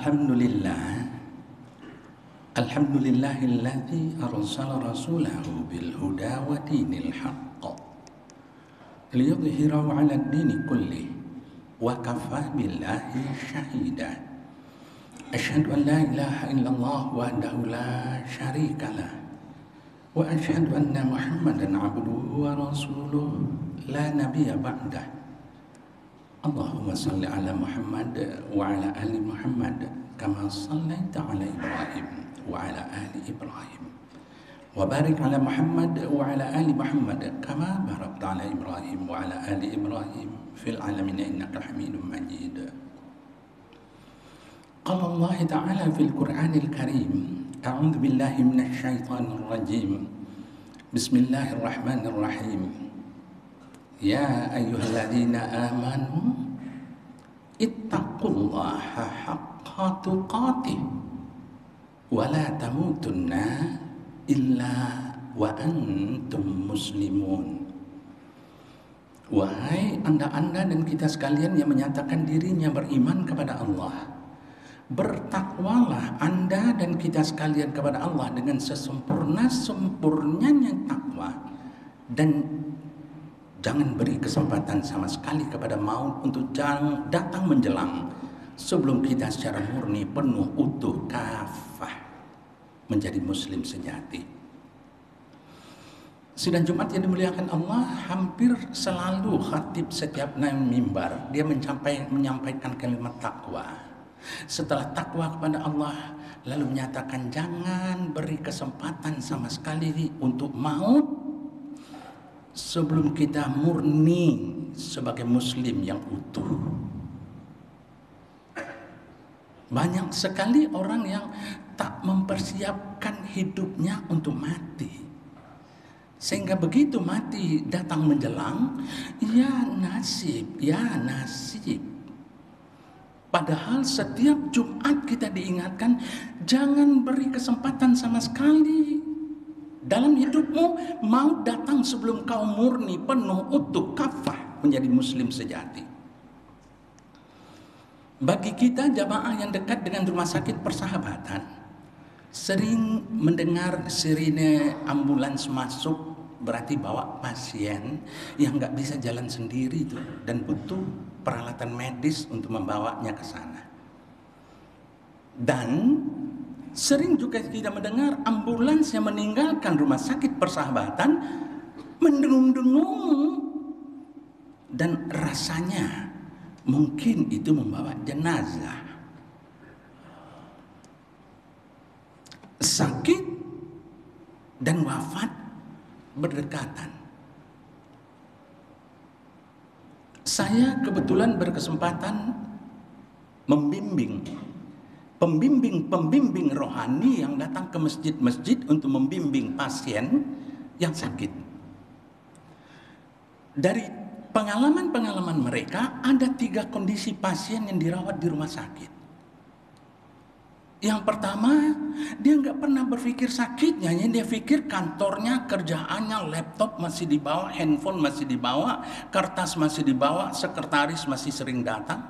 Alhamdulillah, Alhamdulillahilladzi arsala rasulahu bil huda wa dinil haqq liyudhhirahu 'ala ad-dini kullih wa kafaa billahi syahida. Asyhadu an la ilaha illallah wahdahu la syarikalah wa asyhadu anna Muhammadan 'abduhu wa rasuluh la nabiyya ba'dah. Allahumma salli ala Muhammad wa ala ali Muhammad kama sallaita ala Ibrahim wa ala ali Ibrahim wa barik ala Muhammad wa ala ali Muhammad kama barakta ala Ibrahim wa ala ali Ibrahim fil alamin innaka Hamidum Majid. Qala Allah Ta'ala fil Qur'anil Karim, a'udzu billahi minasy syaithanir rajim. Bismillahirrahmanirrahim. Ya ayyuhalladzina amanu ittaqullaha haqqa tuqatih wa la tamutunna illa wa antum muslimun. Wahai anda dan kita sekalian yang menyatakan dirinya beriman kepada Allah, bertakwalah anda dan kita sekalian kepada Allah dengan sesempurna-sempurnanya takwa, dan jangan beri kesempatan sama sekali kepada maut untuk datang menjelang sebelum kita secara murni, penuh, utuh, kafah menjadi muslim sejati. Sidang Jumat yang dimuliakan Allah, hampir selalu khatib setiap naik mimbar dia menyampaikan kalimat takwa. Setelah takwa kepada Allah, lalu menyatakan jangan beri kesempatan sama sekali untuk maut sebelum kita murni sebagai muslim yang utuh. Banyak sekali orang yang tak mempersiapkan hidupnya untuk mati, sehingga begitu mati datang menjelang, ya nasib, ya nasib. Padahal setiap Jumat kita diingatkan jangan beri kesempatan sama sekali dalam hidupmu, mau datang sebelum kau murni, penuh, utuh, kafah menjadi muslim sejati. Bagi kita jamaah yang dekat dengan rumah sakit Persahabatan, sering mendengar sirine ambulans masuk, berarti bawa pasien yang nggak bisa jalan sendiri itu dan butuh peralatan medis untuk membawanya ke sana. Dan sering juga kita mendengar ambulans yang meninggalkan rumah sakit Persahabatan mendengung-dengung, dan rasanya mungkin itu membawa jenazah. Sakit dan wafat berdekatan. Saya kebetulan berkesempatan membimbing pembimbing rohani yang datang ke masjid-masjid untuk membimbing pasien yang sakit. Dari pengalaman-pengalaman mereka, ada 3 kondisi pasien yang dirawat di rumah sakit. Yang pertama, dia nggak pernah berpikir sakitnya, dia pikir kantornya, kerjaannya, laptop masih dibawa, handphone masih dibawa, kertas masih dibawa, sekretaris masih sering datang.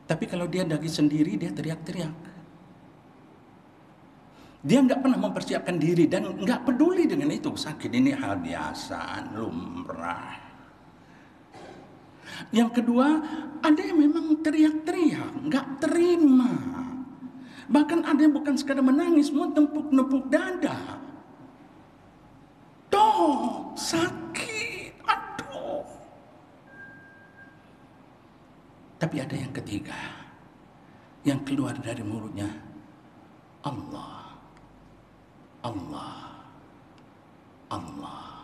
Tapi kalau dia lagi sendiri, dia teriak-teriak. Dia nggak pernah mempersiapkan diri dan nggak peduli dengan itu. Sakit ini hal biasa, lumrah. Yang kedua, ada yang memang teriak-teriak, nggak terima. Bahkan ada yang bukan sekadar menangis, mau nepuk-nepuk dada. Dok, sakit, aduh. Tapi ada yang ketiga, yang keluar dari mulutnya, Allah, Allah, Allah.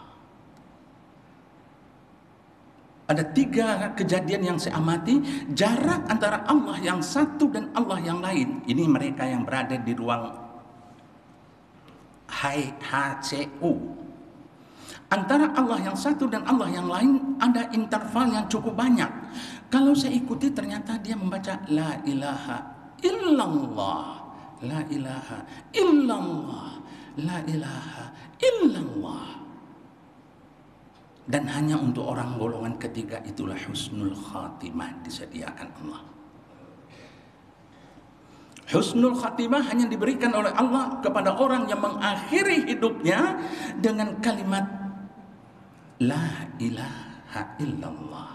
Ada 3 kejadian yang saya amati, jarak antara Allah yang satu dan Allah yang lain. Ini mereka yang berada di ruang HCU. Antara Allah yang satu dan Allah yang lain ada interval yang cukup banyak. Kalau saya ikuti ternyata dia membaca la ilaha illallah, la ilaha illallah, la ilaha illallah. Dan hanya untuk orang golongan ketiga itulah husnul khatimah disediakan Allah. Husnul khatimah hanya diberikan oleh Allah kepada orang yang mengakhiri hidupnya dengan kalimat La ilaha illallah.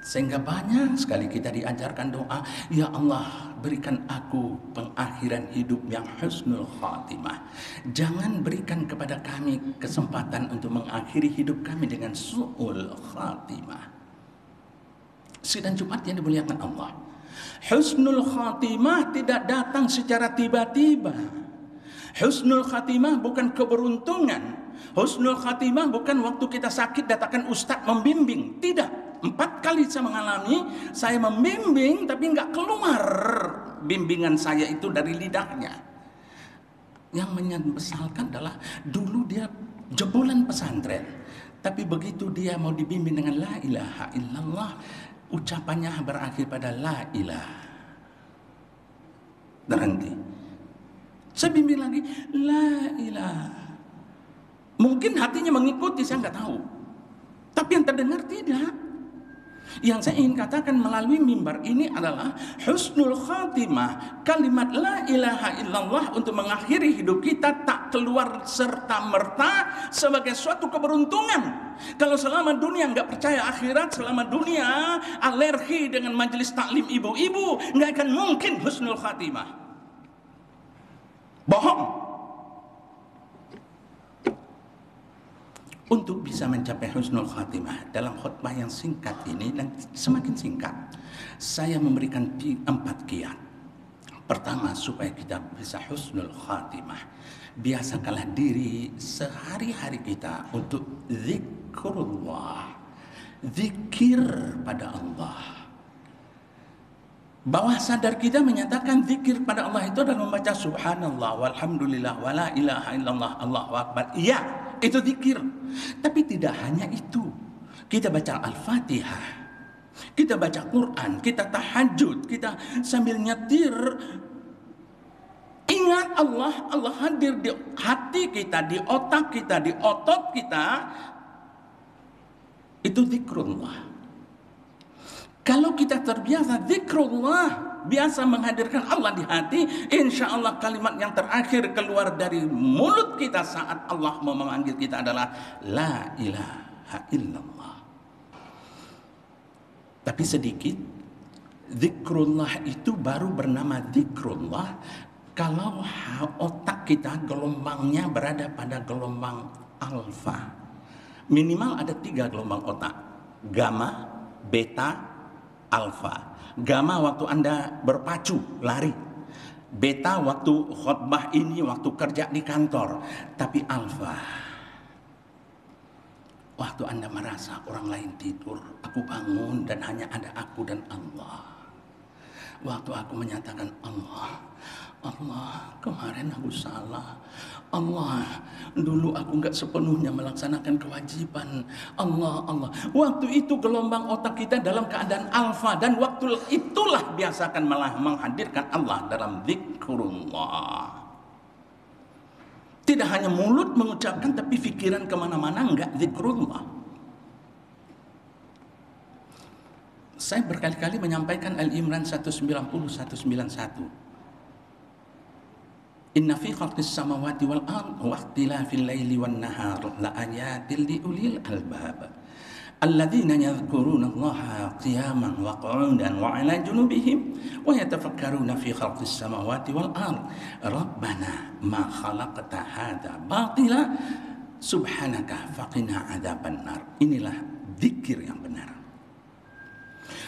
Sehingga banyak sekali kita diajarkan doa, Ya Allah berikan aku pengakhiran hidup yang husnul khatimah. Jangan berikan kepada kami kesempatan untuk mengakhiri hidup kami dengan su'ul khatimah. Sidang Jumat yang dimuliakan Allah, husnul khatimah tidak datang secara tiba-tiba. Husnul khatimah bukan keberuntungan. Husnul khatimah bukan waktu kita sakit datangkan ustadz membimbing. Tidak. 4 kali saya mengalami, saya membimbing tapi nggak keluar bimbingan saya itu dari lidahnya. Yang menyesalkan adalah dulu dia jebolan pesantren, tapi begitu dia mau dibimbing dengan la ilaha illallah, ucapannya berakhir pada la ilaha. Berhenti. Saya bimbing lagi la ilaha. Mungkin hatinya mengikuti, saya nggak tahu. Tapi yang terdengar tidak. Yang saya ingin katakan melalui mimbar ini adalah husnul khatimah. Kalimat la ilaha illallah untuk mengakhiri hidup kita tak keluar serta-merta sebagai suatu keberuntungan. Kalau selama dunia nggak percaya akhirat, selama dunia alergi dengan majelis taklim ibu-ibu, nggak akan mungkin husnul khatimah. Bohong. Untuk bisa mencapai husnul khatimah dalam khutbah yang singkat ini dan semakin singkat, saya memberikan 4 kiat. Pertama, supaya kita bisa husnul khatimah, biasakanlah diri sehari-hari kita untuk zikrullah, zikir pada Allah. Bawah sadar kita menyatakan zikir pada Allah itu adalah membaca subhanallah walhamdulillah wala ilaha illallah Allahu akbar. Iya, itu zikir. Tapi tidak hanya itu. Kita baca Al-Fatihah, kita baca Quran, kita tahajud, kita sambil nyetir ingat Allah. Allah hadir di hati kita, di otak kita, di otot kita. Itu zikrullah. Kalau kita terbiasa zikrullah, biasa menghadirkan Allah di hati, insya Allah kalimat yang terakhir keluar dari mulut kita saat Allah mau memanggil kita adalah la ilaha illallah. Tapi sedikit, zikrullah itu baru bernama zikrullah kalau otak kita gelombangnya berada pada gelombang alfa. Minimal ada 3 gelombang otak, gamma, beta, alfa. Gamma waktu Anda berpacu, lari. Beta waktu khutbah ini, waktu kerja di kantor. Tapi alfa, waktu Anda merasa orang lain tidur, aku bangun dan hanya ada aku dan Allah. Waktu aku menyatakan Allah, kemarin aku salah. Allah, dulu aku nggak sepenuhnya melaksanakan kewajiban. Allah. Waktu itu gelombang otak kita dalam keadaan alfa, dan waktu itulah biasakan malah menghadirkan Allah dalam zikrullah. Tidak hanya mulut mengucapkan, tapi pikiran kemana-mana nggak zikrullah. Saya berkali-kali menyampaikan Al-Imran 190-191. Inna fi khalqis samawati wal ardh wa ikhtilafil laili wan nahar la ayatin li ulil albab alladzina yadhkuruna Allaha qiyaman wa qu'udan wa 'ala junubihim wa yatafakkaruna fi khalqis samawati wal ardh rabbana ma khalaqta hadza batila subhanaka faqina adzabannar. Inilah zikir yang benar.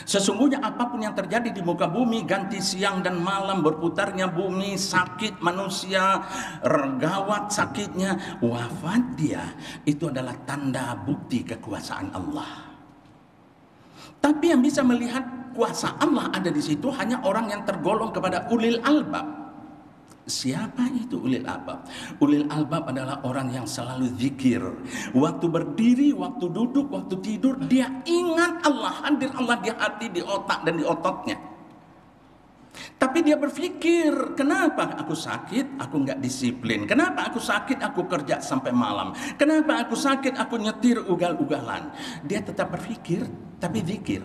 Sesungguhnya apapun yang terjadi di muka bumi, ganti siang dan malam, berputarnya bumi, sakit manusia, gawat sakitnya, wafat dia, itu adalah tanda bukti kekuasaan Allah. Tapi yang bisa melihat kuasa Allah ada di situ hanya orang yang tergolong kepada ulil albab. Siapa itu ulil albab? Ulil albab adalah orang yang selalu zikir. Waktu berdiri, waktu duduk, waktu tidur, dia ingat Allah, hadir Allah di hati, di otak dan di ototnya. Tapi dia berpikir, kenapa aku sakit, aku nggak disiplin? Kenapa aku sakit, aku kerja sampai malam? Kenapa aku sakit, aku nyetir ugal-ugalan? Dia tetap berpikir, tapi zikir.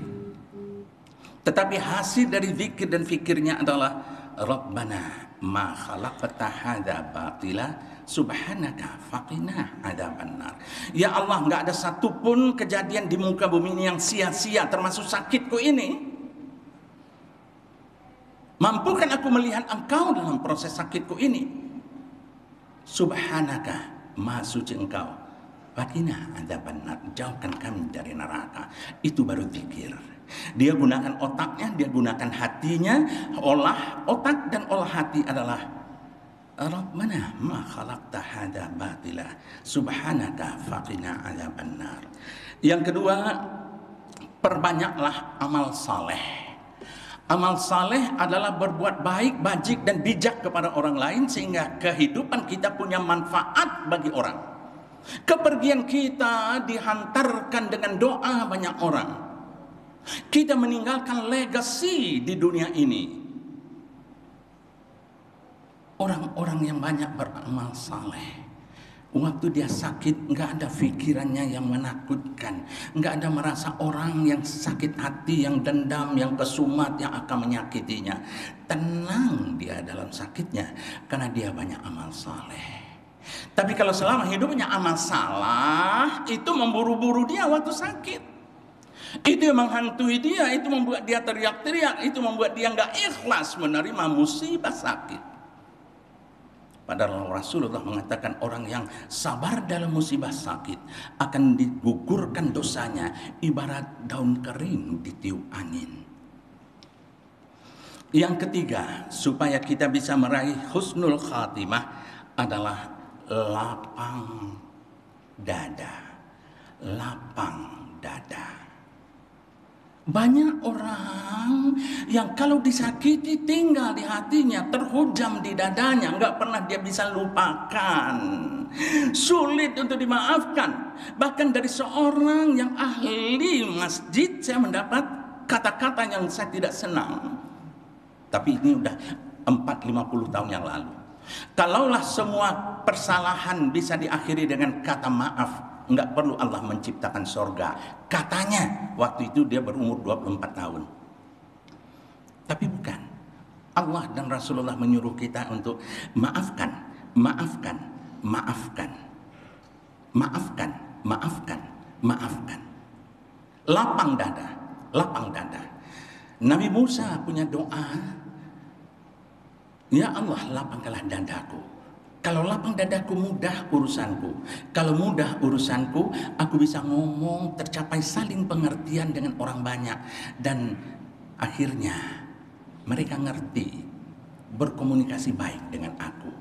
Tetapi hasil dari zikir dan fikirnya adalah Rabbana ma khalaqta hadza batila subhanaka faqina adzabannar. Ya Allah, enggak ada satupun kejadian di muka bumi ini yang sia-sia, termasuk sakitku ini. Mampukan aku melihat Engkau dalam proses sakitku ini? Subhanaka, maha suci Engkau. Faqina adzabannar, jauhkan kami dari neraka. Itu baru zikir. Dia gunakan otaknya, dia gunakan hatinya. Olah otak dan olah hati adalah Rabbana ma khalaqta hadza batila subhanaka faqina adzabannar. Yang kedua, perbanyaklah amal saleh. Amal saleh adalah berbuat baik, bajik dan bijak kepada orang lain sehingga kehidupan kita punya manfaat bagi orang. Kepergian kita dihantarkan dengan doa banyak orang. Kita meninggalkan legasi di dunia ini. Orang-orang yang banyak beramal saleh, waktu dia sakit nggak ada pikirannya yang menakutkan, nggak ada merasa orang yang sakit hati, yang dendam, yang kesumat yang akan menyakitinya. Tenang dia dalam sakitnya karena dia banyak amal saleh. Tapi kalau selama hidupnya amal salah, itu memburu-buru dia waktu sakit. Itu yang menghantui dia, itu membuat dia teriak-teriak, itu membuat dia nggak ikhlas menerima musibah sakit. Padahal Rasulullah mengatakan orang yang sabar dalam musibah sakit akan digugurkan dosanya ibarat daun kering ditiup angin. Yang ketiga, supaya kita bisa meraih husnul khatimah adalah lapang dada. Lapang dada. Banyak orang yang kalau disakiti tinggal di hatinya, terhujam di dadanya, nggak pernah dia bisa lupakan, sulit untuk dimaafkan. Bahkan dari seorang yang ahli masjid saya mendapat kata-kata yang saya tidak senang. Tapi ini udah 40-50 tahun yang lalu. Kalaulah semua persalahan bisa diakhiri dengan kata maaf, enggak perlu Allah menciptakan sorga. Katanya waktu itu dia berumur 24 tahun. Tapi bukan. Allah dan Rasulullah menyuruh kita untuk maafkan, maafkan, maafkan, maafkan, maafkan, maafkan. Lapang dada, lapang dada. Nabi Musa punya doa, ya Allah lapangkanlah dadaku. Kalau lapang dadaku mudah urusanku. Kalau mudah urusanku, aku bisa ngomong, tercapai saling pengertian dengan orang banyak. Dan akhirnya mereka ngerti, berkomunikasi baik dengan aku.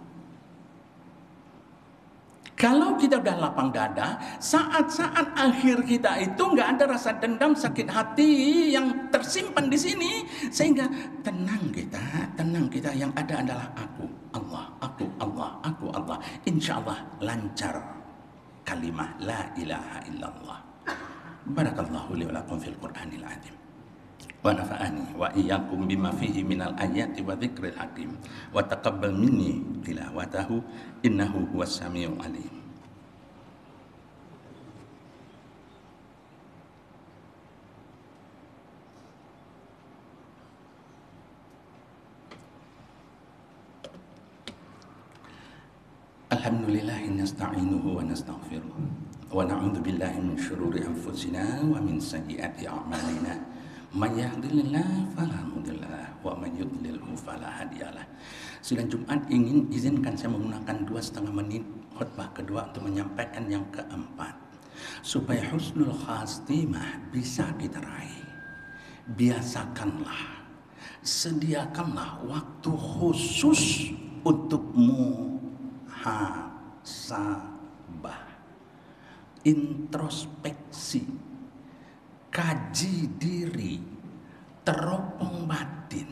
Kalau kita udah lapang dada, saat-saat akhir kita itu nggak ada rasa dendam, sakit hati yang tersimpan di sini, sehingga tenang kita. Yang ada adalah aku, Allah, aku, Allah, aku, Allah. Insya Allah lancar kalimah la ilaha illallah. Barakallahu li wa lakum fil Qur'anil azim. Wa nafa'ani wa iyyakum bima fihi minal ayati wa dzikril hakim. Wa taqabbal minni tilawatahu innahu huwas samiul alim. Alhamdulillahi nasta'inuhu wa nastaghfiruh wa na'udzu billahi min syururi anfusina wa min sayyiati a'malina may yahdihillahu fala mudhillalah wa may yudlilhu fala hadiyalah. Sidang Jumat izinkan saya menggunakan 2,5 menit khutbah kedua untuk menyampaikan yang keempat, supaya husnul khatimah bisa kita raih. Biasakanlah, sediakanlah waktu khusus untuk muhasabah, introspeksi, kaji diri, teropong batin.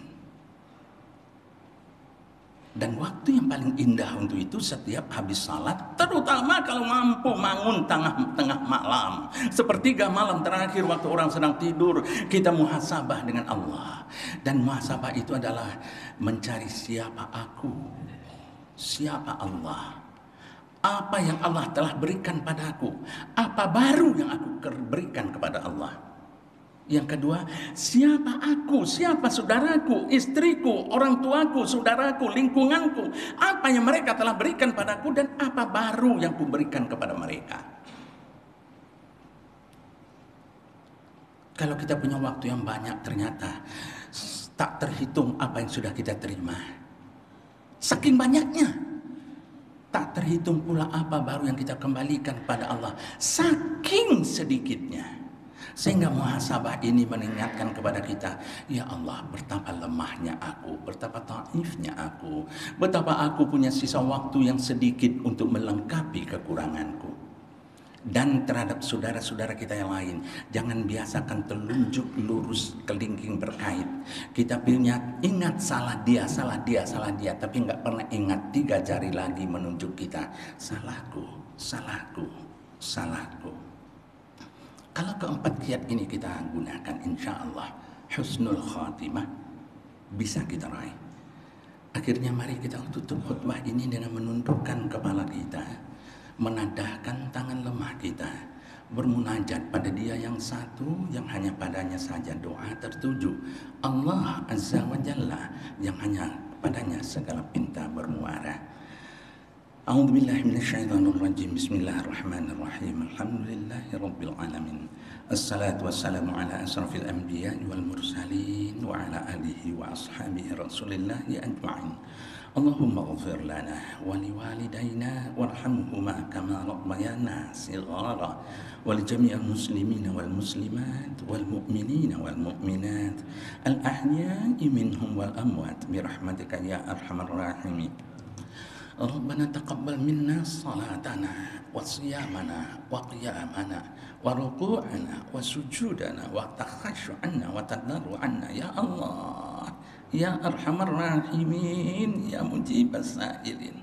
Dan waktu yang paling indah untuk itu setiap habis salat, terutama kalau mampu bangun tengah malam, sepertiga malam terakhir waktu orang sedang tidur, kita muhasabah dengan Allah. Dan muhasabah itu adalah mencari siapa aku, siapa Allah, apa yang Allah telah berikan padaku, apa baru yang aku berikan kepada Allah. Yang kedua, siapa aku, siapa saudaraku, istriku, orang tuaku, saudaraku, lingkunganku. Apa yang mereka telah berikan padaku dan apa baru yang kuberikan kepada mereka. Kalau kita punya waktu yang banyak, ternyata tak terhitung apa yang sudah kita terima. Saking banyaknya, tak terhitung pula apa baru yang kita kembalikan pada Allah. Saking sedikitnya. Sehingga muhasabah ini mengingatkan kepada kita, ya Allah, betapa lemahnya aku, betapa taifnya aku, betapa aku punya sisa waktu yang sedikit untuk melengkapi kekuranganku. Dan terhadap saudara-saudara kita yang lain, jangan biasakan telunjuk lurus kelingking berkait. Kita punya ingat salah dia, tapi nggak pernah ingat 3 jari lagi menunjuk kita, salahku, salahku, salahku. Kalau keempat kiat ini kita gunakan, insya Allah husnul khatimah bisa kita raih. Akhirnya mari kita tutup khutbah ini dengan menundukkan kepala kita, menadahkan tangan lemah kita, bermunajat pada Dia yang satu, yang hanya padanya saja doa tertuju, Allah Azza wa Jalla, yang hanya padanya segala pinta bermuara. A'udzu billahi minasyaitonir rajim. Bismillahirrahmanirrahim. Alhamdulillahirabbil alamin. Assalatu wassalamu ala asrafil anbiya'i wal mursalin wa ala alihi wa ashabihi rasulillahi ajma'in. Allahumma ighfir lana wa liwalidayna warhamhuma kama rabbayana shighara wa li jami'il muslimina wal muslimat wal mu'minina wal mu'minat al ahya'i minhum wal amwat bi rahmatika ya arhamar rahimin. Rabbana taqabbal minna salatana wa siyamana wa qiyamana wa ruku'ana wa sujudana wa takhashu'ana wa tadarru'ana ya Allah ya arhamar rahimin ya mujibas sa'ilin.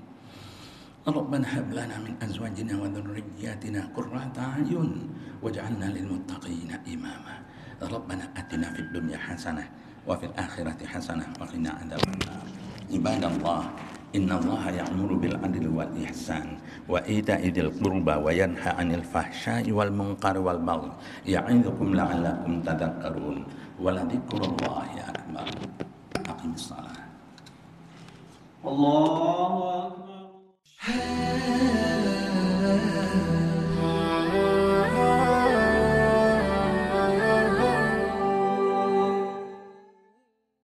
Rabbana hab lana min azwajina wa dhurriyyatina qurrata a'yun waj'alna lil muttaqina imama. Rabbana atina fid dunya hasanah wa fil akhirati hasanah wa qina adzabannar. Ibadallah, innallaha ya'muru bil adli wal ihsan wa ita'i dzil qurba wa yanha 'anil fahsya'i wal munkari wal baghi ya'idzukum la'allakum tadhakkarun wa la dzikrullahi akbar. Aqimissalah. Allahu akbar.